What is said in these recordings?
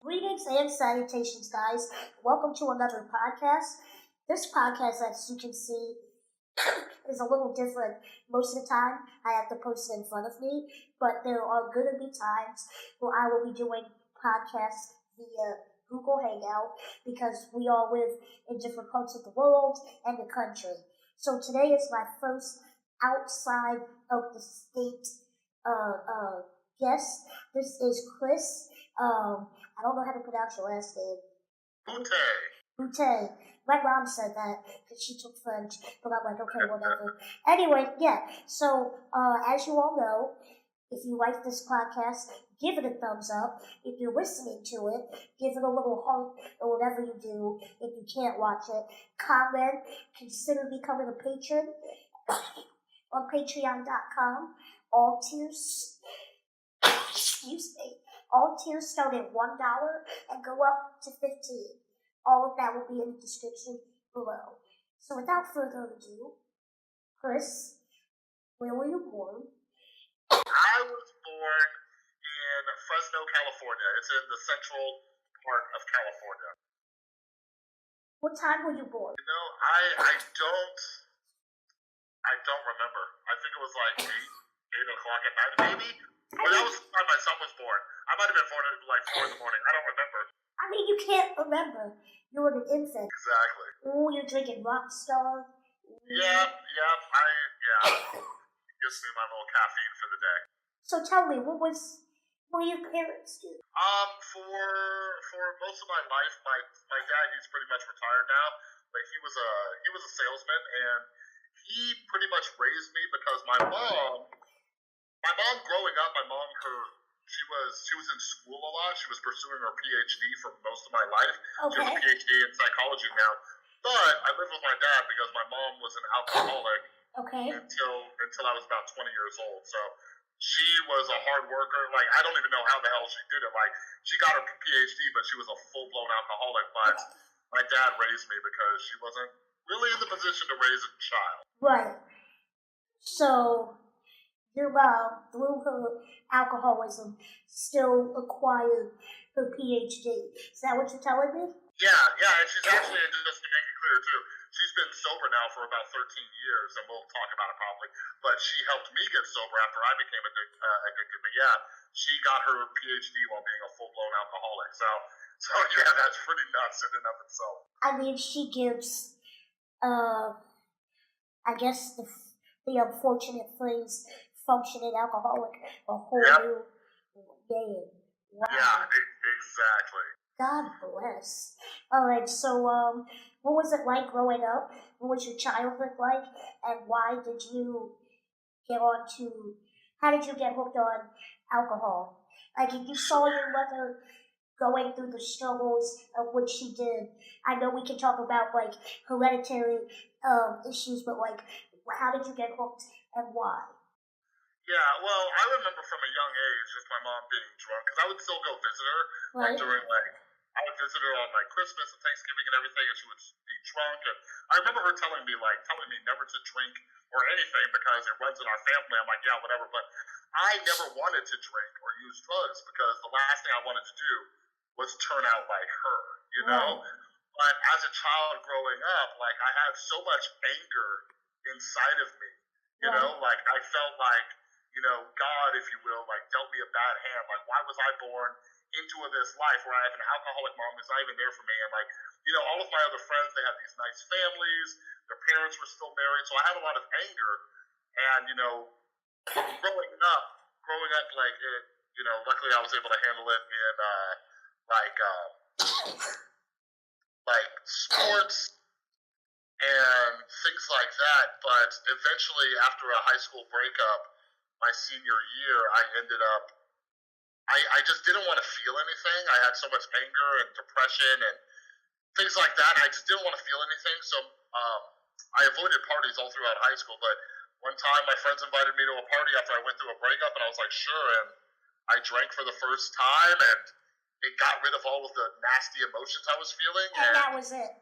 Greetings and salutations, guys. Welcome to another podcast. This podcast, as you can see, is a little different. Most of the time, I have to post it in front of me, but there are going to be times where I will be doing podcasts via Google Hangout because we all live in different parts of the world and the country. So today is my first outside of the state guest. This is Chris. I don't know how to pronounce your last name. Boutte. My mom said that because she took French, but I'm like, okay, whatever. Anyway, yeah. So, as you all know, if you like this podcast, give it a thumbs up. If you're listening to it, give it a little heart or whatever you do. If you can't watch it, comment. Consider becoming a patron on Patreon.com. All tiers. Excuse me. All tiers start at $1 and go up to $15. All of that will be in the description below. So without further ado, Chris, where were you born? I was born in Fresno, California. It's in the central part of California. What time were you born? You know, I don't remember. I think it was like 8 o'clock at night, maybe. But that was the time my son was born. I might have been born at like 4 in the morning. I don't remember. I mean, you can't remember. You were an infant. Exactly. Oh, you're drinking Rockstar. Yeah. It gives me my little caffeine for the day. So tell me, what were your parents do? For most of my life, my dad, he's pretty much retired now. Like he was a salesman, and he pretty much raised me because my mom growing up, she was in school a lot. She was pursuing her PhD for most of my life. Okay. She has a PhD in psychology now. But I lived with my dad because my mom was an alcoholic. Okay. Until I was about 20 years old. So she was a hard worker. Like, I don't even know how the hell she did it. Like, she got her PhD, but she was a full-blown alcoholic. But my dad raised me because she wasn't really in the position to raise a child. Right. So your mom, through her alcoholism, still acquired her PhD. Is that what you're telling me? Yeah, and she's actually, just to make it clear too, she's been sober now for about 13 years, and we'll talk about it probably, but she helped me get sober after I became addicted, but yeah, she got her PhD while being a full-blown alcoholic, so yeah, that's pretty nuts in and of itself. I mean, she gives, I guess the unfortunate phrase, functioning alcoholic, a whole new game. Wow. Yeah, exactly. God bless. All right, so what was it like growing up? What was your childhood like? And why did you how did you get hooked on alcohol? Like, if you saw your mother going through the struggles of what she did, I know we can talk about, like, hereditary issues, but, like, how did you get hooked and why? Yeah, well, I remember from a young age just my mom being drunk, because I would still go visit her, right. I would visit her on like Christmas and Thanksgiving and everything, and she would be drunk. And I remember her telling me never to drink or anything because it runs in our family. I'm like, yeah, whatever. But I never wanted to drink or use drugs because the last thing I wanted to do was turn out like her, you know? But as a child growing up, like I had so much anger inside of me, you know? Like I felt like, you know, God, if you will, like dealt me a bad hand. Like, why was I born into this life where I have an alcoholic mom who's not even there for me? And like, you know, all of my other friends, they had these nice families, their parents were still married, so I had a lot of anger. And, you know, growing up, like, it, you know, luckily I was able to handle it in, like sports and things like that. But eventually, after a high school breakup, my senior year, I ended up, I just didn't want to feel anything. I had so much anger and depression and things like that. I just didn't want to feel anything. So I avoided parties all throughout high school. But one time my friends invited me to a party after I went through a breakup, and I was like, sure. And I drank for the first time, and it got rid of all of the nasty emotions I was feeling. And that was it.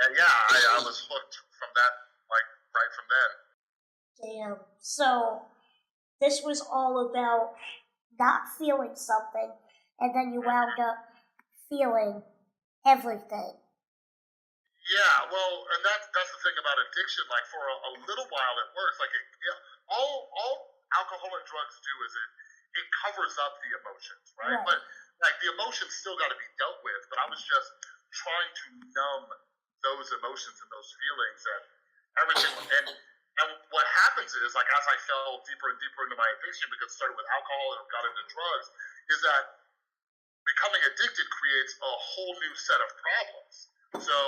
And yeah, I was hooked from that, like right from then. Damn. So this was all about not feeling something and then you wound up feeling everything. Yeah, well, and that's the thing about addiction. Like for a little while, it works. Like all alcohol and drugs do is it covers up the emotions, right? Right. But like the emotions still got to be dealt with. But I was just trying to numb those emotions and those feelings and everything. And what happens is, like, as I fell deeper and deeper into my addiction, because it started with alcohol and got into drugs, is that becoming addicted creates a whole new set of problems. So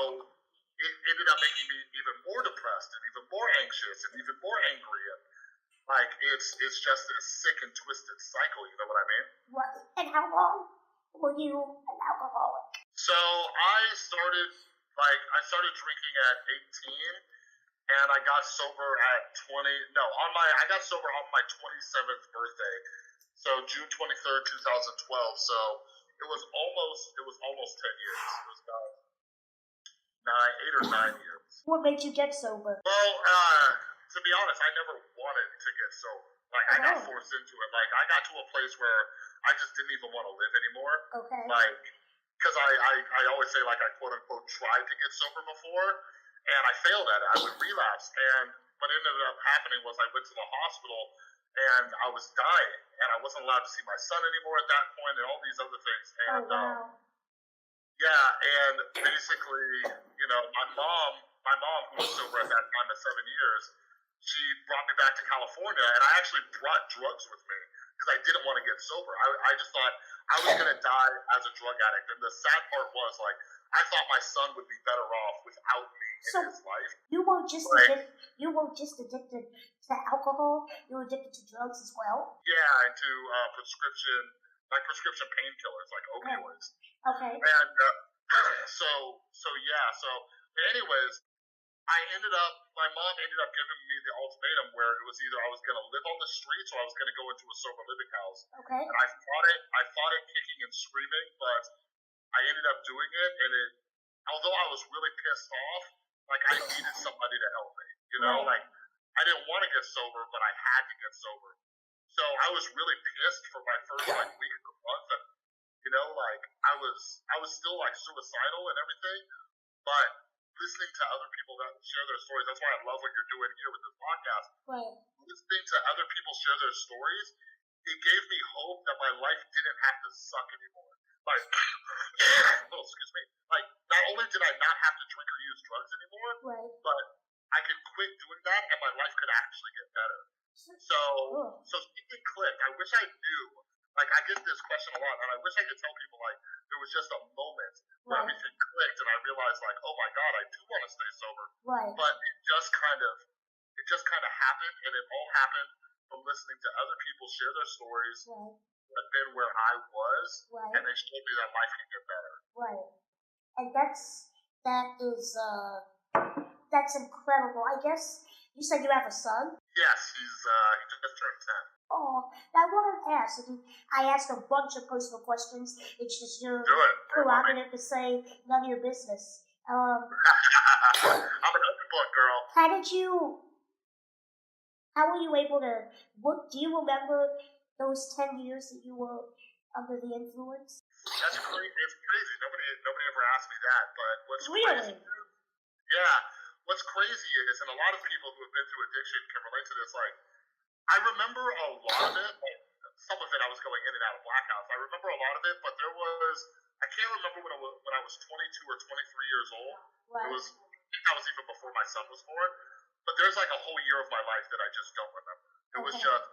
it ended up making me even more depressed and even more anxious and even more angry. And like it's just this sick and twisted cycle. You know what I mean? Right. And how long were you an alcoholic? So I started drinking at 18, and I got sober at 20. No, I got sober on my 27th birthday. So June 23rd, 2012. So it was almost 10 years. It was about 8 or 9 years. What made you get sober? Well, to be honest, I never wanted to get sober. Like I got forced into it. Like I got to a place where I just didn't even want to live anymore. Okay. Like because I always say like I quote unquote tried to get sober before, and I failed at it. I would relapse, and what ended up happening was I went to the hospital and I was dying, and I wasn't allowed to see my son anymore at that point, and all these other things. And yeah, and basically, you know, my mom who was sober at that time at 7 years, she brought me back to California, and I actually brought drugs with me because I didn't want to get sober. I just thought I was gonna die as a drug addict, and the sad part was like I thought my son would be better off without me in his life. You weren't just addicted to alcohol. You were addicted to drugs as well. Yeah, and to prescription painkillers like opioids. Okay. And anyways, my mom ended up giving me the ultimatum where it was either I was going to live on the streets or I was going to go into a sober living house. Okay. And I fought it kicking and screaming, but I ended up doing it. And although I was really pissed off, like I needed somebody to help me, you know, like I didn't want to get sober, but I had to get sober. So I was really pissed for my first like week or month, and you know, like I was still like suicidal and everything, but listening to other people that share their stories, that's why I love what you're doing here with this podcast. Right. Listening to other people share their stories, it gave me hope that my life didn't have to suck anymore. Like, excuse me. Like, not only did I not have to drink or use drugs anymore, but I could quit doing that and my life could actually get better. So it clicked. I wish I knew. Like, I get this question a lot, and I wish I could tell people, like, there was just a moment where everything clicked, and I realized, like, oh my God, I do want to stay sober. Right. But it just kind of happened, and it all happened from listening to other people share their stories, who had been where I was, and they showed me that life can get better. Right. And that's incredible. I guess you said you have a son? Yes, he just turned 10. Oh, I wanted to ask. I asked a bunch of personal questions. It's just your prerogative to say none of your business. I'm an open book, girl. How were you able to? Do you remember those 10 years that you were under the influence? That's crazy. It's crazy. Nobody ever asked me that. But what's really? Crazy? Yeah. What's crazy is, and a lot of people who have been through addiction can relate to this. Like, I remember a lot of it. Like, some of it I was going in and out of blackouts. I remember a lot of it, but I can't remember when I was 22 or 23 years old. Right. I think that was even before my son was born. But there's like a whole year of my life that I just don't remember. It was just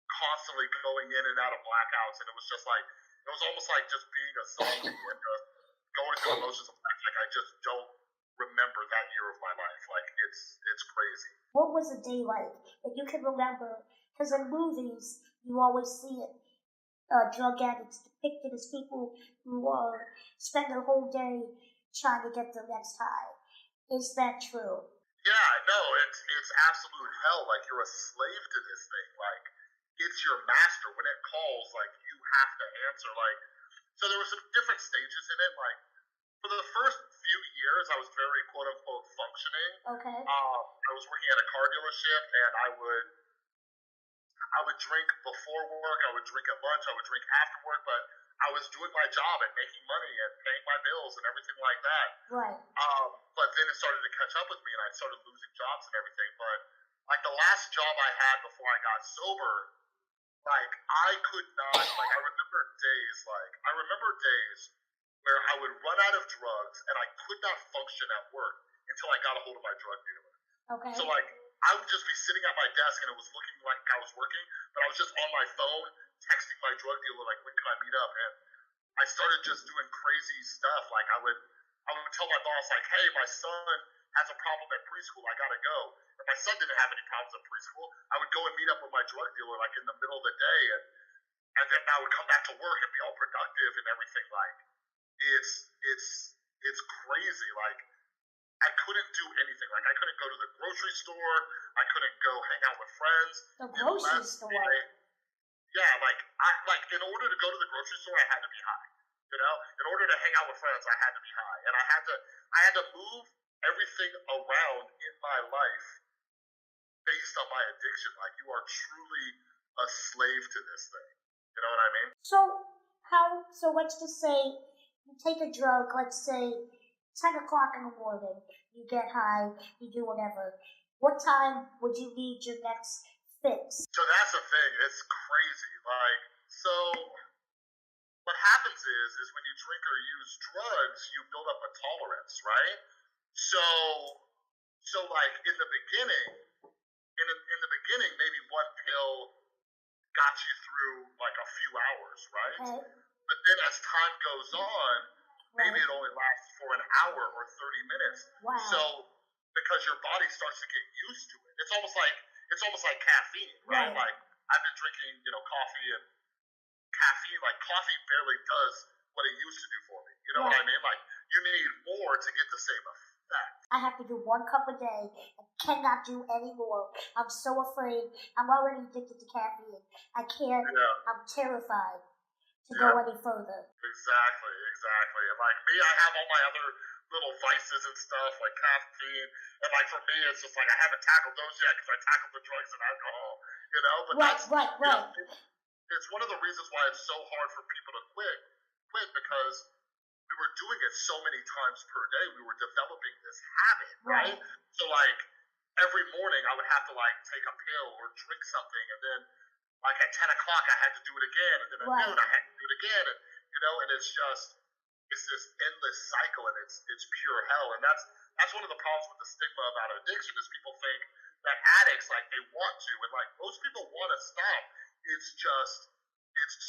constantly going in and out of blackouts, and it was just like it was almost like just being a zombie and just going through emotions of life. Like I just don't remember that year of my life. Like it's crazy. What was a day like that you can remember? Because in movies, you always see it. Drug addicts depicted as people who spend their whole day trying to get their next high. Is that true? Yeah, no, it's absolute hell. Like you're a slave to this thing. Like it's your master. When it calls, like you have to answer. Like so, there were some different stages in it. Like for the first few years, I was very quote unquote functioning. Okay. I was working at a car dealership, and I would drink before work, I would drink at lunch, I would drink after work, but I was doing my job and making money and paying my bills and everything like that. Right. But then it started to catch up with me, and I started losing jobs and everything. But like the last job I had before I got sober, like I could not. Like I remember days where I would run out of drugs and I could not function at work until I got a hold of my drug dealer. Okay. So like I would just be sitting at my desk and it was looking like I was working, but I was just on my phone texting my drug dealer like, when can I meet up? And I started just doing crazy stuff. Like I would tell my boss like, hey, my son has a problem at preschool, I gotta go. If my son didn't have any problems at preschool, I would go and meet up with my drug dealer like in the middle of the day, and then I would come back to work and be all productive and everything. Like it's crazy. Like I couldn't do anything. Like I couldn't go to the grocery store. I couldn't go hang out with friends. The grocery store. Yeah, like in order to go to the grocery store, I had to be high. You know, in order to hang out with friends, I had to be high, and I had to move everything around in my life based on my addiction. Like you are truly a slave to this thing. You know what I mean? So let's just say you take a drug. Let's say 10 o'clock in the morning. You get high. You do whatever. What time would you need your next fix? So that's the thing. It's crazy. Like, so what happens is when you drink or use drugs, you build up a tolerance, right? So like in the beginning, maybe one pill got you through like a few hours, right? Okay. But then as time goes on, maybe it only lasts for an hour or 30 minutes. Wow. So because your body starts to get used to it, it's almost like caffeine, right? Like I've been drinking, coffee, and caffeine, like coffee barely does what it used to do for me. You know what I mean? Like you need more to get the same effect. I have to do 1 cup a day. I cannot do any more. I'm so afraid. I'm already addicted to caffeine. I can't. Yeah. I'm terrified to go any further. Exactly. And like me, I have all my other little vices and stuff, like caffeine. And like for me, it's just like I haven't tackled those yet because I tackled the drugs and alcohol. But right. It's one of the reasons why it's so hard for people to quit because we were doing it so many times per day. We were developing this habit, right? So like every morning I would have to like take a pill or drink something, and then like at 10 o'clock I had to do it again, and then at noon I had to do it again, and and it's this endless cycle, and it's pure hell. And that's one of the problems with the stigma about addiction is people think that addicts like they want to, and like most people want to stop. It's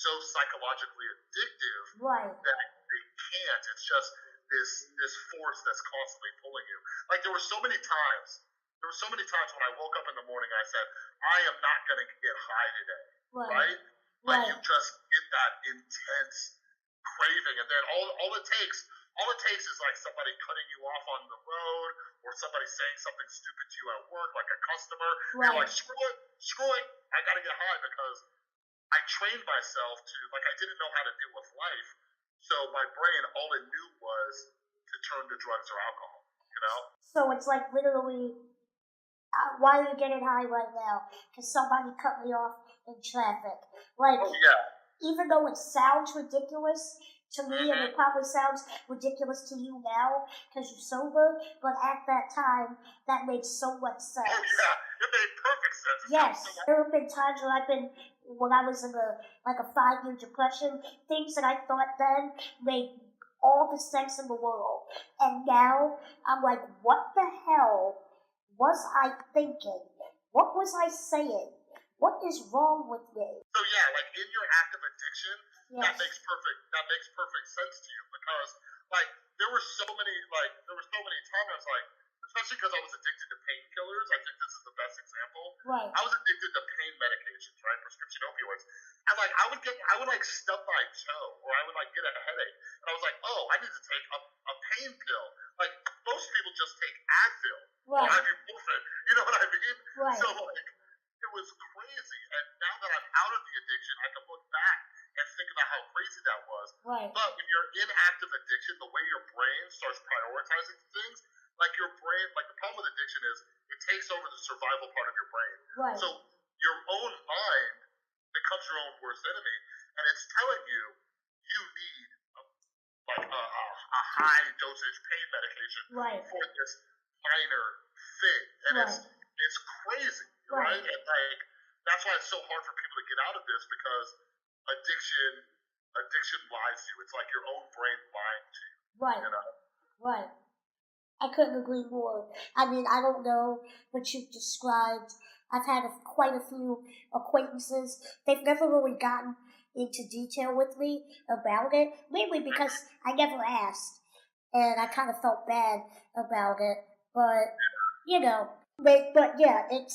so psychologically addictive that they can't. It's just this force that's constantly pulling you. Like there were so many times when I woke up in the morning and I said, I am not going to get high today, right? Like you just get that intense craving, and then all it takes is like somebody cutting you off on the road, or somebody saying something stupid to you at work, like a customer. You're like, screw it, I gotta get high, because I trained myself to, like, I didn't know how to deal with life, so my brain, all it knew was to turn to drugs or alcohol, So it's like literally, why are you getting high right now? Because somebody cut me off in traffic. Like, even though it sounds ridiculous to me, and it probably sounds ridiculous to you now because you're sober, but at that time, that made so much sense. Oh yeah, it made perfect sense. Yes, there have been times when I was in a 5-year depression, things that I thought then made all the sense in the world, and now I'm like, what the hell was I thinking? What was I saying? What is wrong with me? So yeah, like in your active addiction, that makes perfect sense to you, because like there were so many times like, especially because I was addicted to painkillers. I think this is the best example. Right. I was addicted to pain medications, right? Prescription opioids. And like I would like stub my toe, or I would like get a headache, and I was like, oh, I need to take a pain pill. Like most people just take Advil or ibuprofen. You know what I mean? Right. So like it was crazy. And now that I'm out of the addiction, I can look back and think about how crazy that was. Right. But when you're in active addiction, the way your brain starts prioritizing things, like your brain, like the problem with addiction is it takes over the survival part of your brain. Right. So your own mind own worst enemy, and it's telling you you need a high dosage pain medication Right. for this minor thing, and Right. it's crazy, Right. right? And like that's why it's so hard for people to get out of this because addiction lies to you. It's like your own brain lying to you. Right. You know? Right. I couldn't agree more. I mean, I don't know what you've described. I've had quite a few acquaintances. They've never really gotten into detail with me about it, mainly because I never asked, and I kind of felt bad about it. But you know, but yeah, it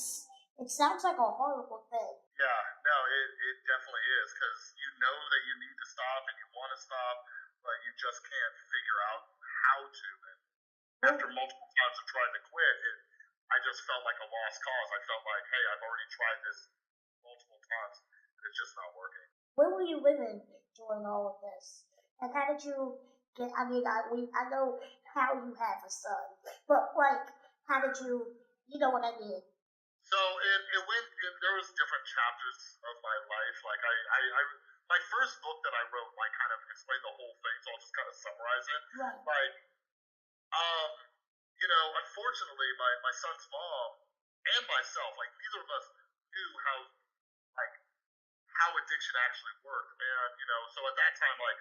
sounds like a horrible thing. Yeah, no, it definitely is because you know that you need to stop and you want to stop, but you just can't figure out how to. And after multiple times of trying to quit, I just felt like a lost cause. I felt like, hey, I've already tried this multiple times, and it's just not working. Where were you living during all of this? And how did you get? I mean, I know how you have a son, but like, how did you? You know what I mean? So it went. There was different chapters of my life. Like my first book that I wrote, like kind of explained the whole thing. So I'll just kind of summarize it. Right. Like, unfortunately, my son's mom and myself, like neither of us knew how addiction actually worked. And so at that time, like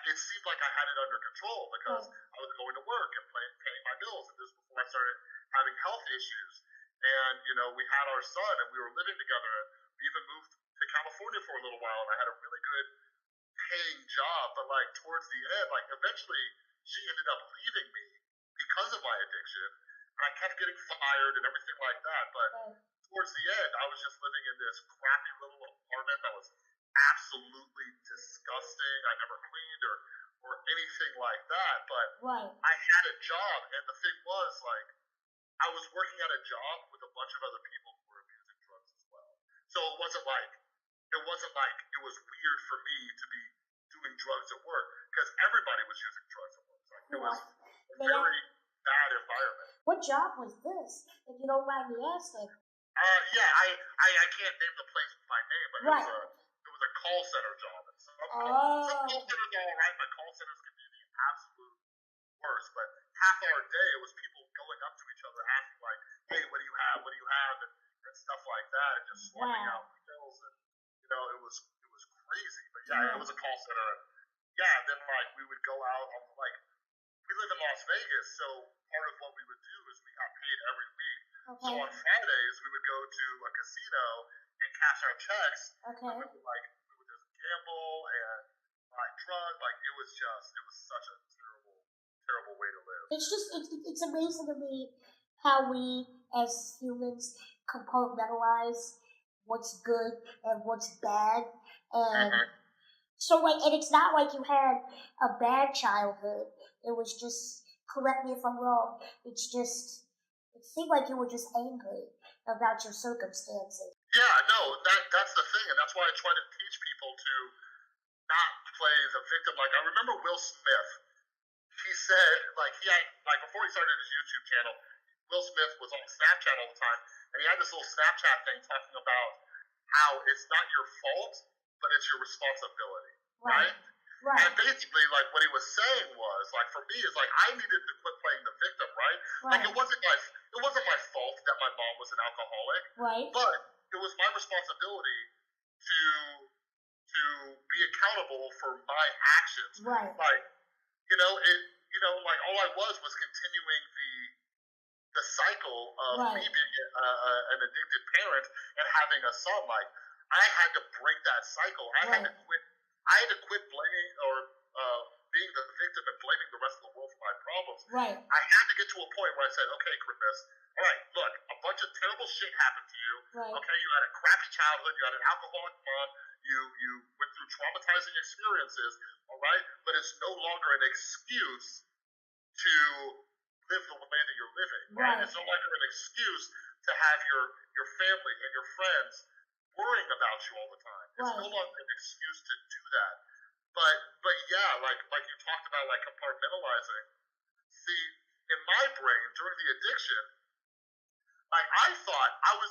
it seemed like I had it under control because I was going to work and paying my bills. And this was before I started having health issues. And we had our son, and we were living together. And we even moved to California for a little while, and I had a really good paying job. But like towards the end, like eventually, she ended up leaving me because of my addiction. And I kept getting fired and everything like that. But towards the end, I was just living in this crappy little apartment that was absolutely disgusting. I never cleaned or anything like that. But I had a job, and the thing was, like, I was working at a job with a bunch of other people who were abusing drugs as well. So it wasn't like it was weird for me to be doing drugs at work because everybody was using drugs at work. Like, it was a very bad environment. What job was this, if you don't mind me asking? Yeah, I can't name the place by name, but it was a call center job. And some call centers are all right, but call centers can be the absolute worst. But half our day it was people going up to each other asking like, "Hey, what do you have? What do you have?" and stuff like that, and just swapping out bills. And it was crazy. But yeah, it was a call center. And yeah, then like we would go out on like we live in Las Vegas, so part of what we would do is we got paid every week. So on Fridays we would go to a casino and cash our checks. And we would just gamble and buy drugs. Like it was such a terrible way to live. It's amazing to me how we as humans compartmentalize what's good and what's bad. And so and it's not like you had a bad childhood. It was just, correct me if I'm wrong, it seemed like you were just angry about your circumstances. Yeah, no, that's the thing, and that's why I try to teach people to not play the victim. Like I remember Will Smith. He said, before he started his YouTube channel, Will Smith was on Snapchat all the time, and he had this little Snapchat thing talking about how it's not your fault, but it's your responsibility, right? And basically, like what he was saying was, like for me, is like I needed to quit playing the victim, right? Like it wasn't my fault that my mom was an alcoholic, but it was my responsibility to be accountable for my actions, like. Like all I was continuing the cycle of me being an addicted parent and having a son. Like I had to break that cycle. I had to quit. I had to quit blaming or being the victim and blaming the rest of the world for my problems. I had to get to a point where I said, "Okay, Chris, all right, look, a bunch of terrible shit happened to you. Okay, you had a crappy childhood. You had an alcoholic mom. You went through traumatizing experiences, all right? But it's no longer an excuse to live the way that you're living, right? It's no longer an excuse to have your family and your friends worrying about you all the time. It's no longer an excuse to do that. But yeah, like you talked about, like compartmentalizing. See, in my brain during the addiction, like I thought I was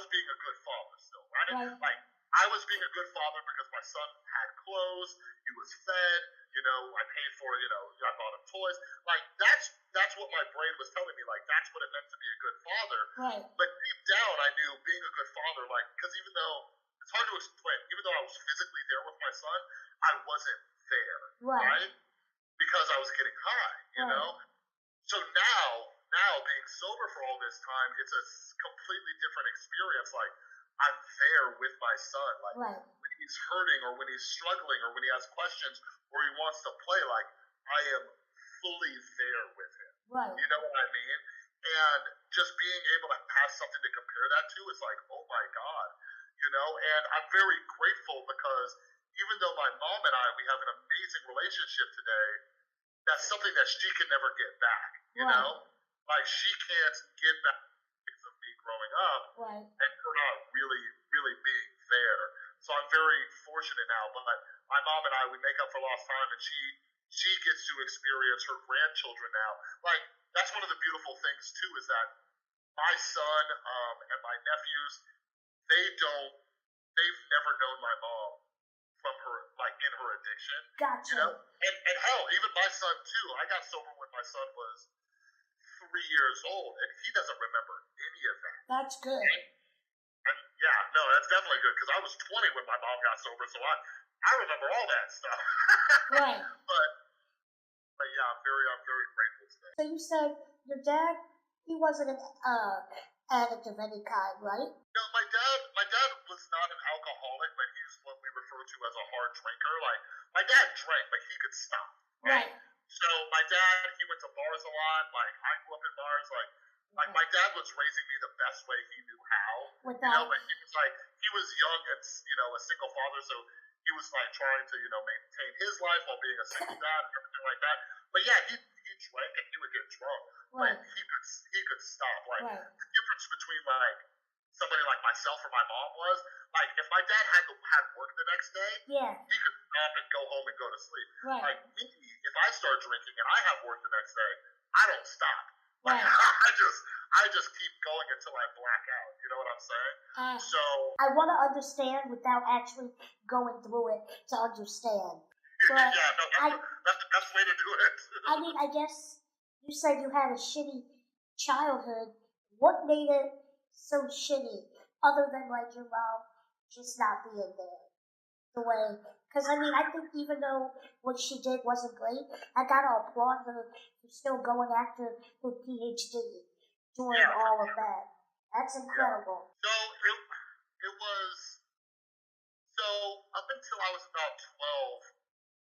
being a good father still, right? Like I I was being a good father because my son had clothes, he was fed, I paid for, I bought him toys. Like that's what my brain was telling me. Like that's what it meant to be a good father. Right. But deep down, I knew being a good father, like because even though it's hard to explain, even though I was physically there with my son, I wasn't there, Right. right? Because I was getting high, Right. So now being sober for all this time, it's a completely different experience. Like I'm there with my son, like Right. when he's hurting or when he's struggling or when he has questions or he wants to play, like I am fully there with him. Right. You know what I mean? And just being able to have something to compare that to is like, oh my God, and I'm very grateful because even though my mom and I, we have an amazing relationship today, that's something that she can never get back, Right. Like she can't get back because of me growing up Right. and her not really, really being there. So I'm very fortunate now, but my mom and I, we make up for lost time and she gets to experience her grandchildren now. Like that's one of the beautiful things too is that my son and my nephews, they've never known my mom from her, like in her addiction, Gotcha. And hell, even my son too. I got sober when my son was 3 years old, and he doesn't remember any of that. That's good. And yeah, no, that's definitely good because I was 20 when my mom got sober, so I remember all that stuff. Right. But yeah, I'm very grateful today. So you said your dad, he wasn't an addict of any kind, right? No, my dad was not an alcoholic, but he's what we refer to as a hard drinker. Like my dad drank, but he could stop. Right. So my dad, he went to bars a lot. Like I grew up in bars. Like my dad was raising me the best way he knew how. But he was like he was young and a single father, so he was like trying to maintain his life while being a single dad and everything like that. But yeah, he drank and he would get drunk, Right. but he could stop. Like Right. the difference between like somebody like myself or my mom was like if my dad had work the next day, Yeah. he could stop and go home and go to sleep. Right. Like me, if I start drinking and I have work the next day, I don't stop. Like Right. I just keep going until I black out. You know what I'm saying? So I want to understand without actually going through it to understand. But yeah, no, that's the best way to do it. I mean, I guess you said you had a shitty childhood. What made it so shitty, other than like your mom just not being there the way? Because I mean, I think even though what she did wasn't great, I gotta applaud her for still going after her PhD, doing all of that. That's incredible. So it was up until I was about 12,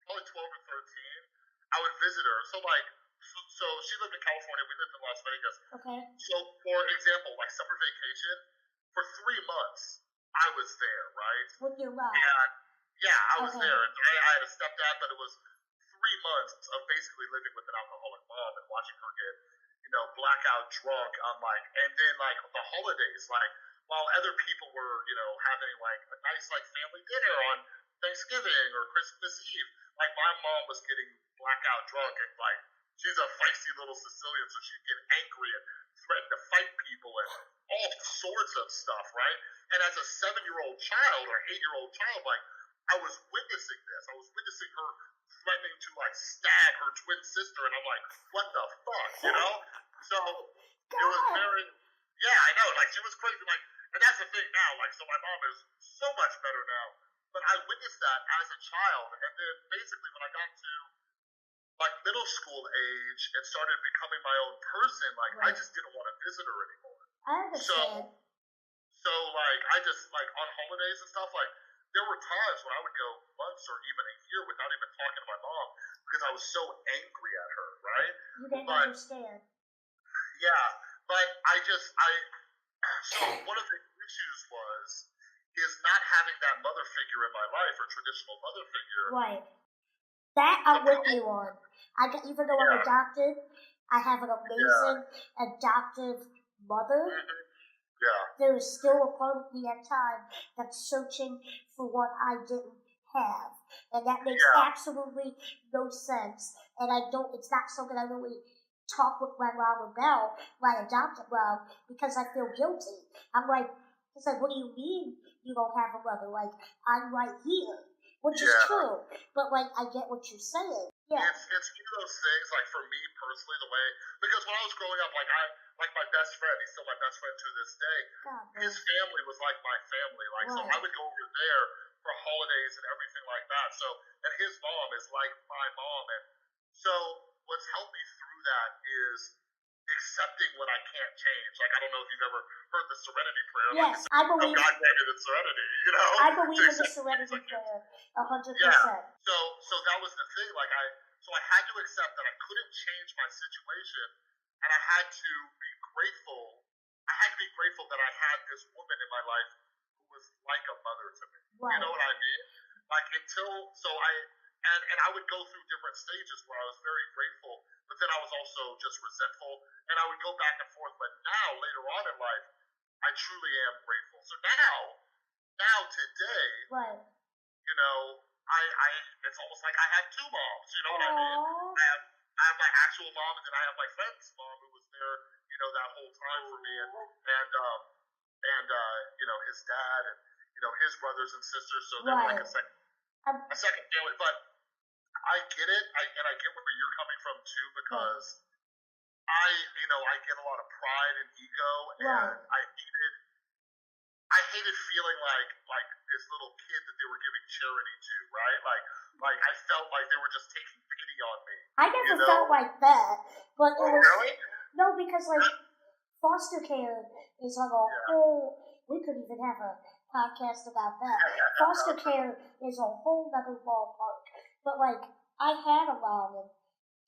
probably 12 or 13, I would visit her. So she lived in California. We lived in Las Vegas. Okay. So for example, like summer vacation, for 3 months I was there, right? With your mom. And yeah, I was Okay. there. And I had a stepdad, but it was 3 months of basically living with an alcoholic mom and watching her get, blackout drunk on and then like the holidays, like while other people were, having like a nice like family dinner on Thanksgiving or Christmas Eve, like my mom was getting blackout drunk and like she's a feisty little Sicilian, so she'd get angry and threaten to fight people and all sorts of stuff, right? And as a 7-year-old child or 8-year-old child, like I was witnessing this. I was witnessing her threatening to like stab her twin sister, and I'm like, what the fuck, So it was very, yeah, I know, like she was crazy, like, and that's the thing now, like, so my mom is so much better now, but I witnessed that as a child, and then basically when I got to like middle school age and started becoming my own person, like I just didn't want to visit her anymore. I understand. So like I just like on holidays and stuff, like there were times when I would go months or even a year without even talking to my mom because I was so angry at her, right? You didn't understand. Yeah, but so one of the issues is not having that mother figure in my life or traditional mother figure. Right. That I'm with you on. Even though I'm adopted, I have an amazing adoptive mother. Yeah. There is still a part of me at times that's searching for what I didn't have. And that makes absolutely no sense. And it's not something I really talk with my mom about, my adopted mom, because I feel guilty. I'm like, It's like, what do you mean you don't have a mother? Like, I'm right here, which is Yeah. true. But like, I get what you're saying. Yeah. It's one of those things, like for me personally, the way, because when I was growing up, like my best friend, he's still my best friend to this day. God, His family was like my family, like so I would go over there for holidays and everything like that. So, and his mom is like my mom, and so what's helped me through that is accepting what I can't change. Like I don't know if you've ever heard the Serenity Prayer. Yes, like, I oh, believe. God gave me the serenity, you know. I believe in the accept Serenity things like this. Prayer, 100%. Yeah. So that was the thing. Like I had to accept that I couldn't change my situation, and I had to be grateful. I had to be grateful that I had this woman in my life who was like a mother to me. Right. You know what I mean? Like and I would go through different stages where I was very grateful, but then I was also just resentful, and I would go back and forth. But now, later on in life, I truly am grateful. So now today, Right. you know, I it's almost like I have two moms. You know what I mean? Aww. I have my actual mom, and then I have my friend's mom who was there, you know, that whole time for me, and you know, his dad, and you know, his brothers and sisters. So they're like a second family. But I get it, and I get where you're coming from too, because I get a lot of pride and ego, and I hated feeling like this little kid that they were giving charity to, right? Like I felt like they were just taking pity on me. I never felt like that, but it was really? no, because like foster care is like a whole. We could even have a podcast about that. Foster care is a whole other ballpark. But like, I had a mom and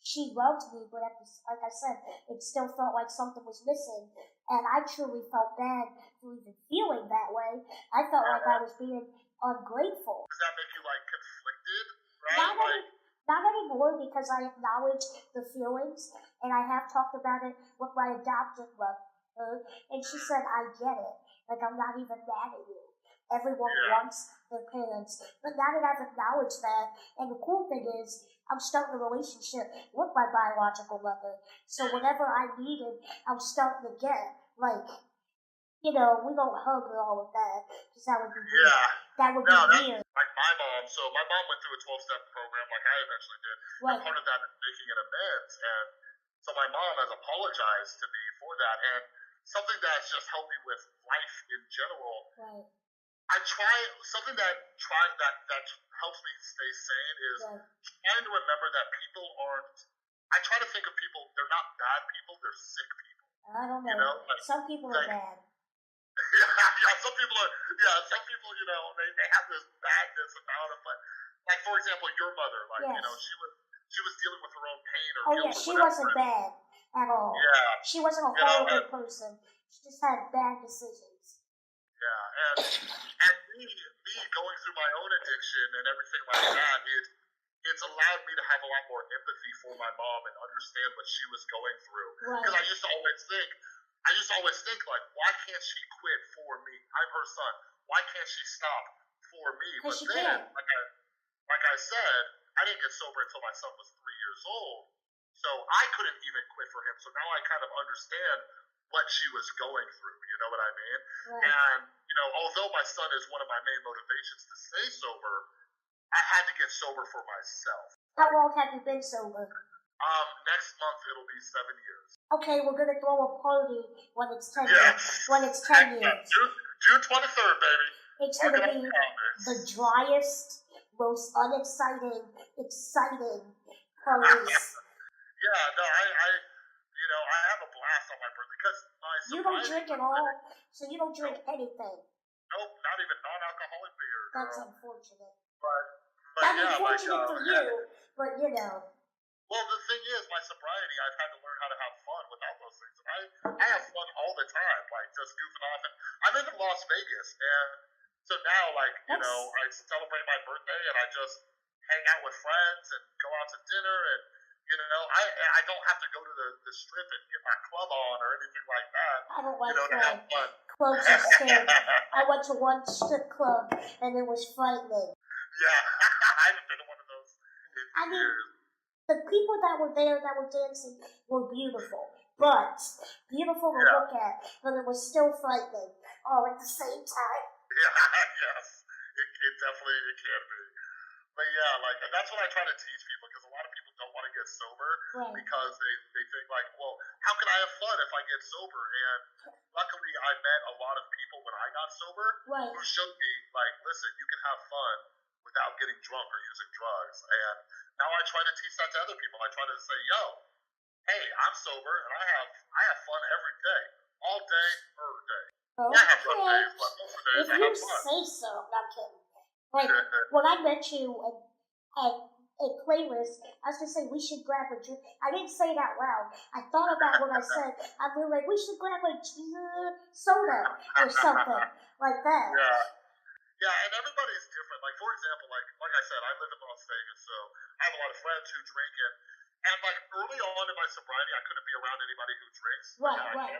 she loved me, but like I said, it still felt like something was missing, and I truly felt bad for even feeling that way. I felt like I was being ungrateful. Does that make you like conflicted? Right? Not anymore, because I acknowledge the feelings, and I have talked about it with my adopted mother, and she said, I get it. Like, I'm not even mad at you. Everyone wants their parents. But now that I've acknowledged that, and the cool thing is, I'm starting a relationship with my biological mother. So whatever I needed, I'm starting to get. Like, you know, we don't hug and all of that, because that would be weird. Yeah. That would be weird. Like my mom, so my mom went through a 12-step program like I eventually did. Right. And part of that is making an amends. And so my mom has apologized to me for that. And something that's just helped me with life in general. Right. Something that helps me stay sane is trying to remember that people aren't. I try to think of people. They're not bad people. They're sick people. I don't know. You know? Like, some people are bad. Some people, you know, they have this badness about them. But like for example, your mother, like you know, she was dealing with her own pain or guilt. She wasn't bad at all. Yeah. She wasn't a horrible person. She just had bad decisions. Yeah, and me going through my own addiction and everything like that, it's allowed me to have a lot more empathy for my mom and understand what she was going through. Because I used to always think like, why can't she quit for me? I'm her son. Why can't she stop for me? But then, like I said, I didn't get sober until my son was 3 years old, so I couldn't even quit for him. So now I kind of understand what she was going through. You know what I mean? Right. And you know, although my son is one of my main motivations to stay sober, I had to get sober for myself. How long have you been sober? Next month it'll be 7 years. Okay, we're gonna throw a party when it's 10 years. When it's 10 years. June 23rd, baby. It's gonna be the driest, most exciting parties. Yeah, no, I have a blast on my birthday because my You don't drink at all, so you don't drink anything. Nope, not even non-alcoholic beer. That's unfortunate. But That's unfortunate for you, but you know. Well, the thing is, my sobriety, I've had to learn how to have fun without those things. I have fun all the time, like just goofing off. And I live in Las Vegas, and so now, like, you know, I celebrate my birthday and I just hang out with friends and go out to dinner, and you know, I don't have to go to the strip and get my club on or anything like that. I don't like to have fun. Clubs are scary. I went to one strip club and it was frightening. Yeah, I haven't been to one of those in years. The people that were there that were dancing were beautiful to look at, but it was still frightening. all at the same time. Yeah, yes, it definitely it can be. But yeah, like, and that's what I try to teach people because a lot of people don't want to get sober Right. because they think like, well, how can I have fun if I get sober? And luckily, I met a lot of people when I got sober Right. who showed me like, listen, you can have fun without getting drunk or using drugs. And now I try to teach that to other people. I try to say, yo, hey, I'm sober and I have fun every day, all day, every day. Okay. Yeah, I have rough days, but most of the days If I you have fun. say so, I'm not kidding. Like, when I met you at a playlist, I was gonna say we should grab a drink. I didn't say it out loud. I thought about what I said. I was like, we should grab a soda or something like that. Yeah. Yeah, and everybody's different. Like, for example, like I said, I live in Las Vegas, so I have a lot of friends who drink, and like early on in my sobriety, I couldn't be around anybody who drinks. Right, Like, right.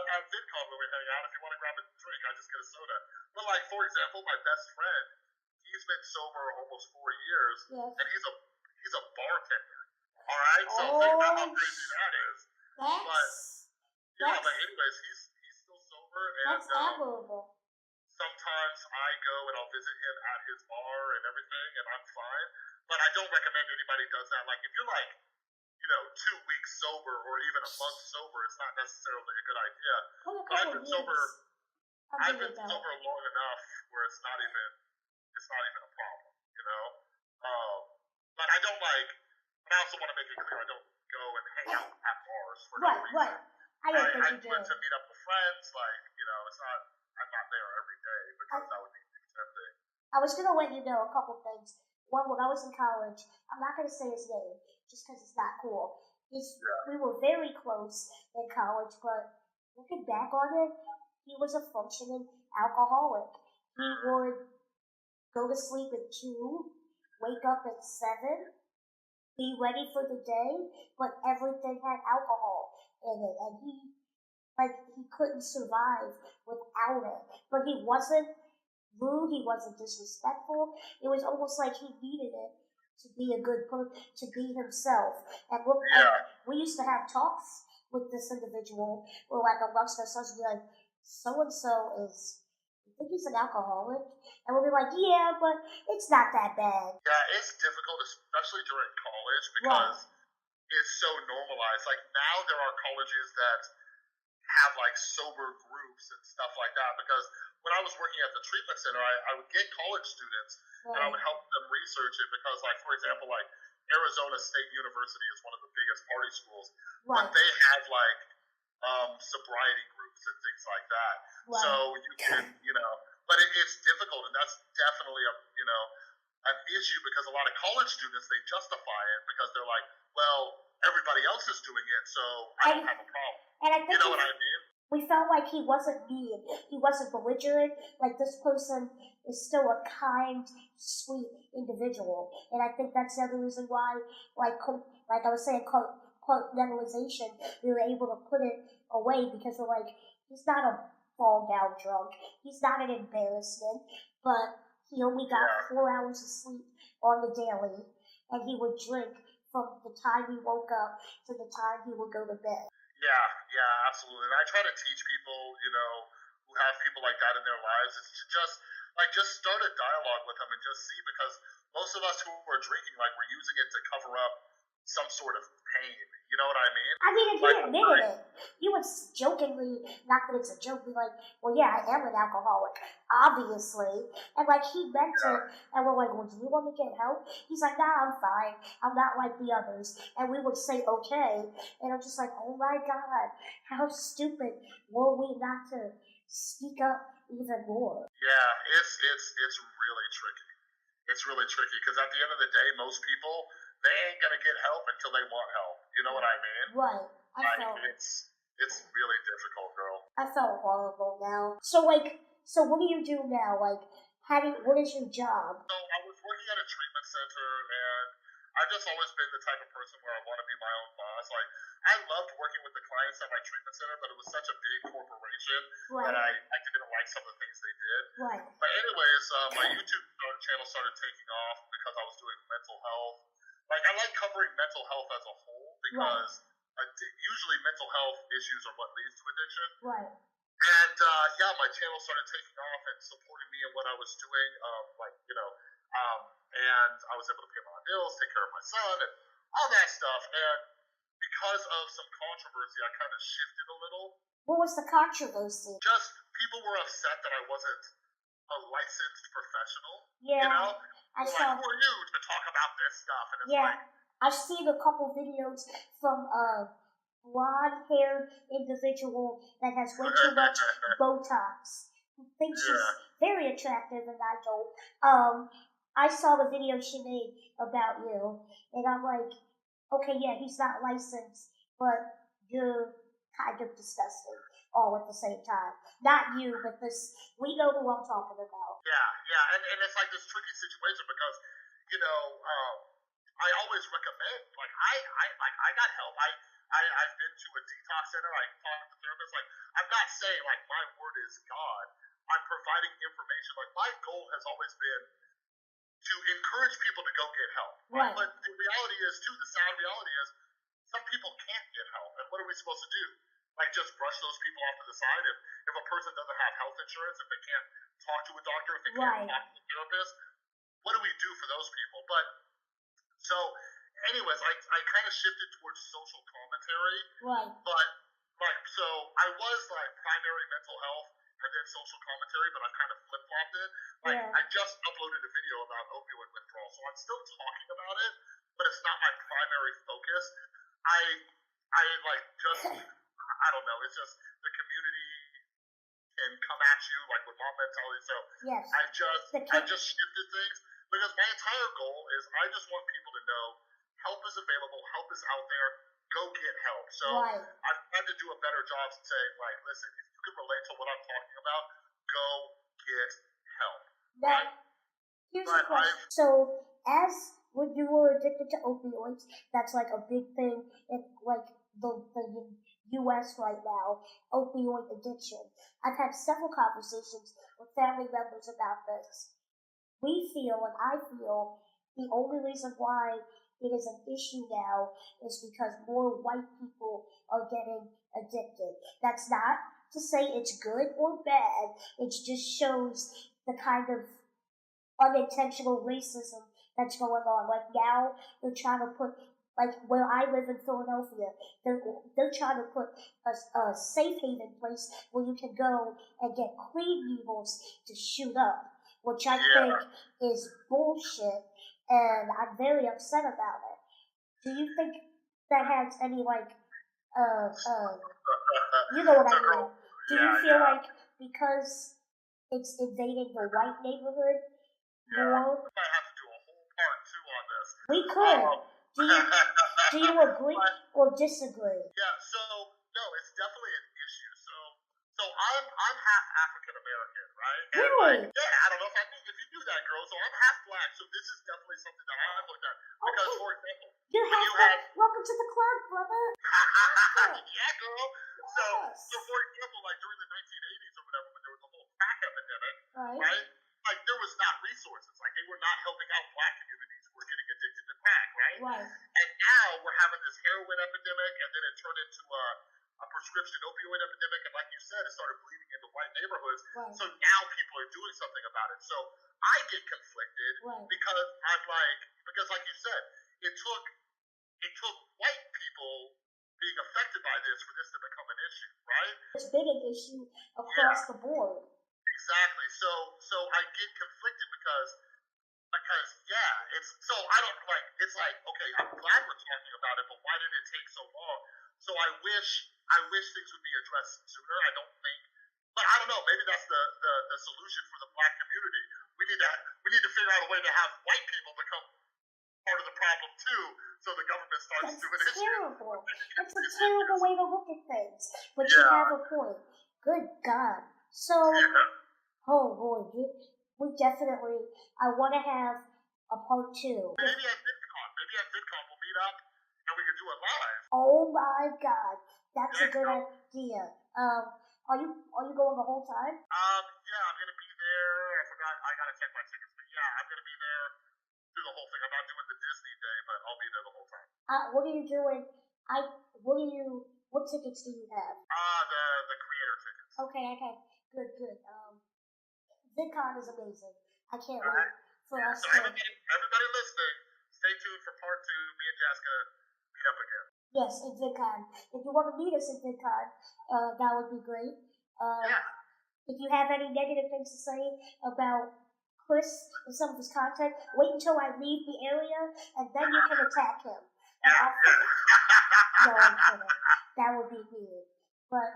At VidCon when we hang out, if you want to grab a drink, I just get a soda. But like, for example, my best friend, he's been sober almost 4 years, Yes. and he's a bartender. All right, so Oh, think about how crazy that is. But anyways, he's still sober, and that's admirable. sometimes I go and I'll visit him at his bar and everything, and I'm fine. But I don't recommend anybody does that. Like, if you're like, 2 weeks sober or even a month sober, it's not necessarily a good idea. But I've been sober. I've been sober long enough where it's not even a problem, you know. But I don't like. And I also want to make it clear I don't go and hang out at bars for no reason. Right. I don't think I you do. went to meet up with friends, like, it's not. I'm not there every day because that would be too tempting. I was gonna let you know a couple things. One, when I was in college, I'm not gonna say his name just because it's not cool. We were very close in college, but looking back on it, he was a functioning alcoholic. He would go to sleep at 2, wake up at 7, be ready for the day, but everything had alcohol in it, and he couldn't survive without it. But he wasn't rude, he wasn't disrespectful. It was almost like he needed it to be a good person, to be himself. And we used to have talks with this individual, or like amongst ourselves, be like, so-and-so is, I think he's an alcoholic. And we'll be like, yeah, but it's not that bad. Yeah, it's difficult, especially during college, because it's so normalized. Like, now there are colleges that have like sober groups and stuff like that, because when I was working at the treatment center, I would get college students and I would help them research it, because like, for example, like Arizona State University is one of the biggest party schools, but they have like sobriety groups and things like that. So you can, but it's difficult, and that's definitely an issue, because a lot of college students, they justify it because they're like, well, everybody else is doing it, so I don't have a problem. And I think you know what I mean? We felt like he wasn't mean. He wasn't belligerent. Like, this person is still a kind, sweet individual. And I think that's the other reason why, like I was saying, compartmentalization, we were able to put it away, because we're like, he's not a fall down drunk. He's not an embarrassment. But he only got 4 hours of sleep on the daily. And he would drink from the time he woke up to the time he would go to bed. Yeah, absolutely. And I try to teach people, who have people like that in their lives, is to just start a dialogue with them and just see, because most of us who are drinking, like, we're using it to cover up some sort of pain. You know what I mean? I mean, if he admitted it, you would jokingly, not that it's a joke, be like, well, yeah, I am an alcoholic, obviously. And like, he meant it, and we're like, well, do you want to get help? He's like, nah, I'm fine. I'm not like the others. And we would say, okay. And I'm just like, oh my God, how stupid were we not to speak up even more? Yeah, it's really tricky. It's really tricky, because at the end of the day, most people, they ain't gonna get help until they want help. You know what I mean? Right. It's really difficult, girl. I felt horrible now. So what do you do now? Like, what is your job? So I was working at a treatment center, and I've just always been the type of person where I want to be my own boss. Like, I loved working with the clients at my treatment center, but it was such a big corporation that I didn't like some of the things they did. Right. But anyways, my YouTube channel started taking off because I was doing mental health. Like, I like covering mental health as a whole, because usually mental health issues are what leads to addiction. Right. And yeah, my channel started taking off and supporting me in what I was doing. And I was able to pay my bills, take care of my son, and all that stuff. And because of some controversy, I kind of shifted a little. What was the controversy? Just people were upset that I wasn't a licensed professional. Yeah, you know, I they're saw. like, "Who are you to talk about this stuff?" And it's Yeah, like, I've seen a couple videos from a blonde-haired individual that has way too much Botox, who thinks she's yeah, very attractive, and I don't. I saw the video she made about you, and I'm like, okay, yeah, he's not licensed, but you're kind of disgusting all at the same time. Not you, but this. We know who I'm talking about. yeah, and it's like this tricky situation because you know. I always recommend, like, I got help. I've been to a detox center. I talked to therapists. Like, I'm not saying, like, my word is God. I'm providing information. Like, my goal has always been to encourage people to go get help. Right. But the reality is, too, the sad reality is, some people can't get help. And what are we supposed to do? Like, just brush those people off to the side? If a person doesn't have health insurance, if they can't talk to a doctor, if they can't talk to a therapist, what do we do for those people? But so, anyways, I kind of shifted towards social commentary. Right. But, like, so I was, like, primary mental health and then social commentary, but I've kind of flip-flopped it. Like, Yeah. I just uploaded a video about opioid withdrawal, so I'm still talking about it, but it's not my primary focus. I like, just, I don't know, it's just the community can come at you, like, with mob mentality, so Yes. I just shifted things. Because my entire goal is I just want people to know help is available, help is out there, go get help. So Right. I've tried to do a better job saying, like, listen, if you can relate to what I'm talking about, go get help. Now, Right? here's But the question. So, as when you were addicted to opioids, that's like a big thing in like the U.S. right now, opioid addiction. I've had several conversations with family members about this. We feel, and I feel, the only reason why it is an issue now is because more white people are getting addicted. That's not to say it's good or bad, it just shows the kind of unintentional racism that's going on. Like now, they're trying to put, like where I live in Philadelphia, they're trying to put a safe haven place where you can go and get clean needles to shoot up, which I think is bullshit, and I'm very upset about it. Do you think that has any like, you know what I mean? Do you feel like because it's invading the white neighborhood more? I have to do a whole part two on this. We could. Do you agree or disagree? Yeah, so no, it's definitely an issue. So I'm half African American, right? And Really? like, yeah, I don't know if you knew that, girl. So I'm half black. So this is definitely something that I've looked at. Because, for example, you're half black. Welcome to the club, brother. Yeah, girl. Yes. So for example, like during the 1980s or whatever, when there was a whole crack epidemic, right? Like there was not resources. Like they were not helping out black communities who were getting addicted to crack, right? Right. And now we're having this heroin epidemic, and then it turned into a prescription opioid epidemic, and like you said, it started bleeding into white neighborhoods. Right. So now people are doing something about it. So I get conflicted because I'm like, because like you said, it took white people being affected by this for this to become an issue, right? It's been an issue across the board. Exactly. So I get conflicted because yeah, it's so I don't like. It's like okay, I'm glad we're talking about it, but why did it take so long? So I wish things would be addressed sooner. I don't think, but I don't know. Maybe that's the solution for the black community. We need to figure out a way to have white people become part of the problem too, so the government starts doing it. Terrible. That's a terrible way to look at things. But you have a point. Good God. So, oh boy, we definitely. I want to have a part two. Maybe at VidCon we'll meet up and we can do it live. Oh my God, that's a good idea. Are you going the whole time? Yeah, I'm gonna be there. I forgot. I gotta check my tickets, but yeah, I'm gonna be there through the whole thing. I'm not doing the Disney day, but I'll be there the whole time. What are you doing? What tickets do you have? The creator tickets. Okay. Good. VidCon is amazing. I can't All wait right. for Yeah. us So to. everybody listening, stay tuned for part 2. Me and Jazz gonna meet up again. Yes, in VidCon. If you want to meet us in VidCon, that would be great. Yeah. If you have any negative things to say about Chris and some of his content, wait until I leave the area and then you can attack him. And I'll No, I'm kidding. That would be weird. But,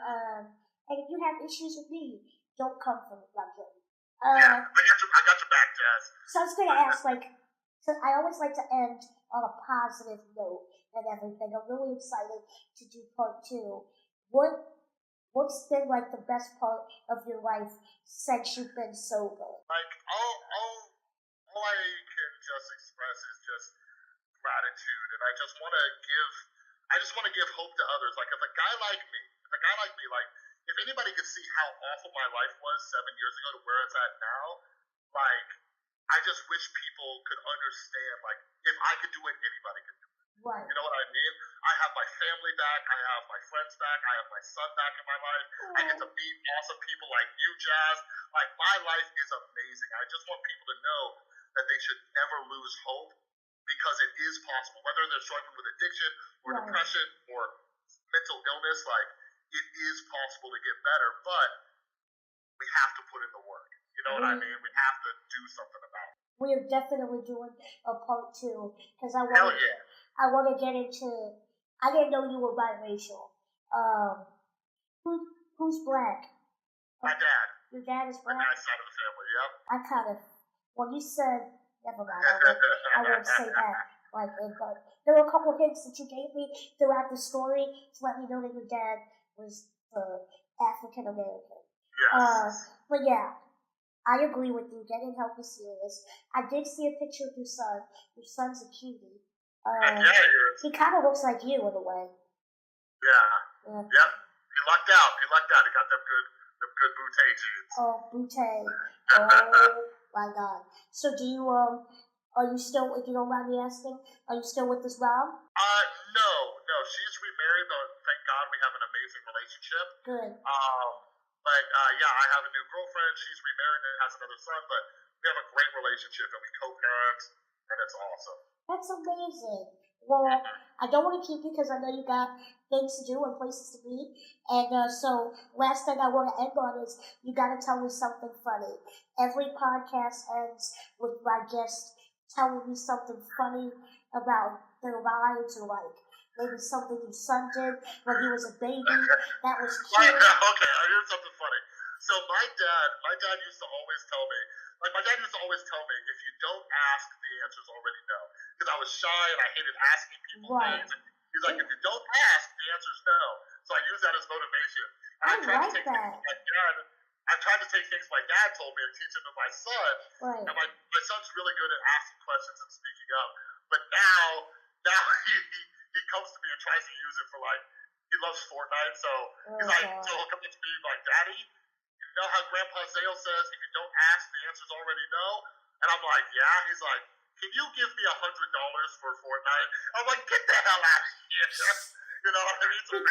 and if you have issues with me, don't come for me. I'm kidding. Yeah, I got your back, Jazz. So I was going to ask, so I always like to end on a positive note and everything. I'm really excited to do part 2. What's been like the best part of your life since you've been sober? Like all I can just express is just gratitude, and I just want to give hope to others. Like if a guy like me, like if anybody could see how awful my life was 7 years ago to where it's at now, like I just wish people could understand. Like if I could do it, anybody could do it. Right. You know what I mean? I have my family back. I have my friends back. I have my son back in my life. I get to meet awesome people like you, Jazz. Like, my life is amazing. I just want people to know that they should never lose hope because it is possible. Whether they're struggling with addiction or depression or mental illness, like, it is possible to get better, but we have to put in the work. You know what I mean? We have to do something about it. We are definitely doing a part 2 because I want to get into. I didn't know you were biracial. Who's black? My dad. Your dad is black? My dad's side of the family, yep. I kind of, when you said, never mind, I won't say that. But there were a couple hints that you gave me throughout the story to let me know that your dad was African American. Yes. But yeah, I agree with you. Getting help is serious. I did see a picture of your son. Your son's a cutie. He kind of looks like you in a way. Yeah. Yep. He lucked out. He got them good boutte jeans. Oh, boutte. Oh my God. So do you are you still, if you don't mind me asking, are you still with this mom? No. She's remarried, but thank God we have an amazing relationship. Good. But I have a new girlfriend. She's remarried and has another son, but we have a great relationship and we co-parent, and it's awesome. That's amazing. Well, I don't want to keep you because I know you got things to do and places to be. And so last thing I want to end on is you got to tell me something funny. Every podcast ends with my guest telling me something funny about their lives or like maybe something your son did when he was a baby. That was cute. Okay, I heard something funny. So my dad used to always tell me, if you don't ask, the answer's already no. Because I was shy and I hated asking people things. And he's like, if you don't ask, the answer's no. So I use that as motivation. And I like that. I tried to take things my dad told me and teach them to my son. Right. And my son's really good at asking questions and speaking up. But now he comes to me and tries to use it for like, he loves Fortnite. So so he'll come up to me like, Daddy, you know how Grandpa Zale says if you don't ask, the answer's already no? And I'm like, yeah. He's like, can you give me $100 for Fortnite? I'm like, get the hell out of here. You know what I mean? So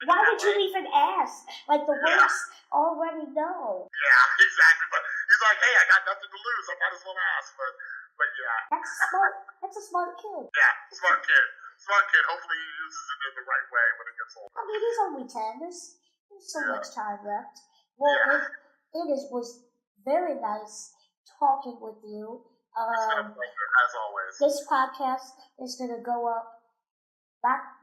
why would you even ask? Like the words already know. Yeah, exactly. But he's like, hey, I got nothing to lose. I might as well ask. But yeah. That's a smart kid. Yeah, smart kid. Hopefully he uses it in the right way when it gets older. I mean, he's only 10. There's so much time left. Well, it was very nice talking with you. It's been a pleasure, as always. This podcast is going to go up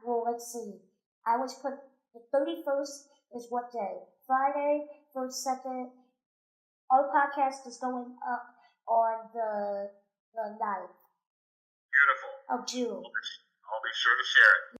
let's see. I was put the 31st is what day? Friday, 1st, 2nd. Our podcast is going up on the 9th. Beautiful. Of June. I'll be sure to share it.